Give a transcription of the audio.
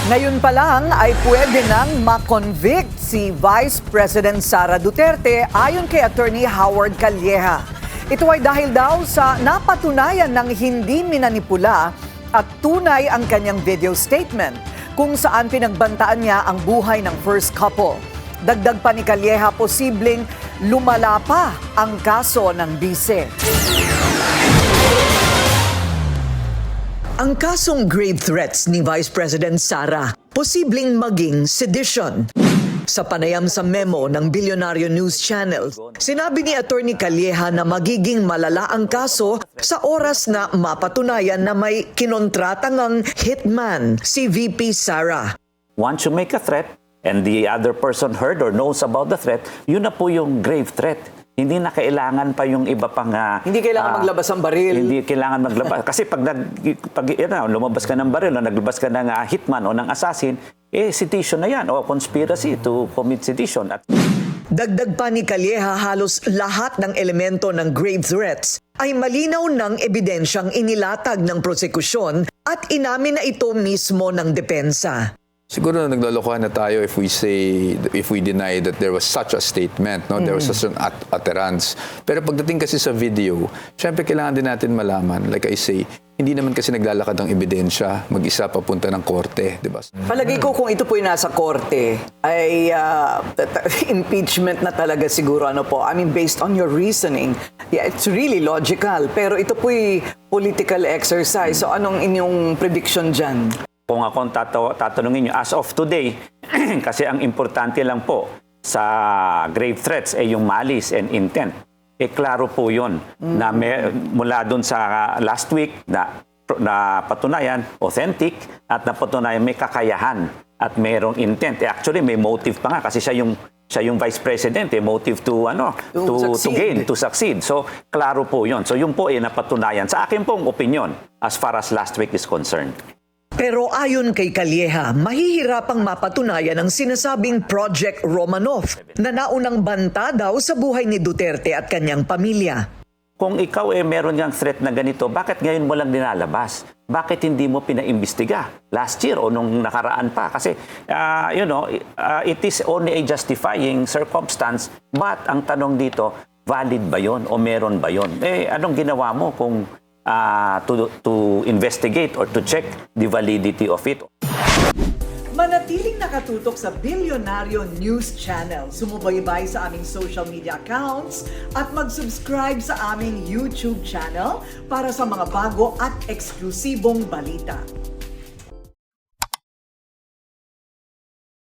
Ngayon pa lang ay pwede nang makonvict si Vice President Sara Duterte ayon kay Attorney Howard Calleja. Ito ay dahil daw sa napatunayan ng hindi minanipula at tunay ang kanyang video statement kung saan pinagbantaan niya ang buhay ng first couple. Dagdag pa ni Calleja, posibleng lumala pa ang kaso ng bise. Ang kasong grave threats ni Vice President Sara, posibleng maging sedition. Sa panayam sa memo ng Bilyonaryo News Channel, sinabi ni Attorney Calleja na magiging malala ang kaso sa oras na mapatunayan na may kinontrata ngang hitman si VP Sara. Once you make a threat and the other person heard or knows about the threat, yun na po yung grave threat. Hindi na kailangan pa yung iba pang... Hindi kailangan maglabas ang baril. Hindi kailangan maglabas. Kasi pag lumabas ka ng baril o naglabas ka ng hitman o ng assassin, sedition na yan o conspiracy to commit sedition. Dagdag pa ni Calleja, halos lahat ng elemento ng grave threats ay malinaw ng ebidensyang inilatag ng prosekusyon at inamin na ito mismo ng depensa. Siguro naglolokohan na tayo if we deny that there was such a statement, no? There was such an utterance. Pero pagdating kasi sa video, syempre kailangan din natin malaman, like I say, hindi naman kasi naglalakad ang ebidensya mag-isa papunta ng korte, di ba? Palagay ko kung ito po'y nasa korte, ay impeachment na talaga siguro ano po. I mean, based on your reasoning, yeah, it's really logical. Pero ito po'y political exercise. So anong inyong prediction dyan? Kung akong tatanungin nyo, as of today, kasi ang importante lang po sa grave threats ay yung malice and intent. Klaro po yun na mula dun sa last week na patunayan, authentic, at napatunayan may kakayahan at mayroong intent. Actually, may motive pa nga kasi siya yung Vice President, motive to gain, to succeed. So, klaro po yun. So, yun po ay napatunayan. Sa akin pong opinion, as far as last week is concerned. Pero ayon kay Calleja, mahihirapang mapatunayan ang sinasabing Project Romanov na naunang banta daw sa buhay ni Duterte at kanyang pamilya. Kung ikaw meron niyang threat na ganito, bakit ngayon mo lang dinalabas? Bakit hindi mo pinaimbestiga last year o nung nakaraan pa? Kasi, it is only a justifying circumstance, but ang tanong dito, valid ba yon o meron ba yon? Anong ginawa mo kung to investigate or to check the validity of it? Manatiling nakatutok sa Bilyonaryo News Channel. Sumubaybay sa aming social media accounts at mag-subscribe sa aming YouTube channel para sa mga bago at eksklusibong balita.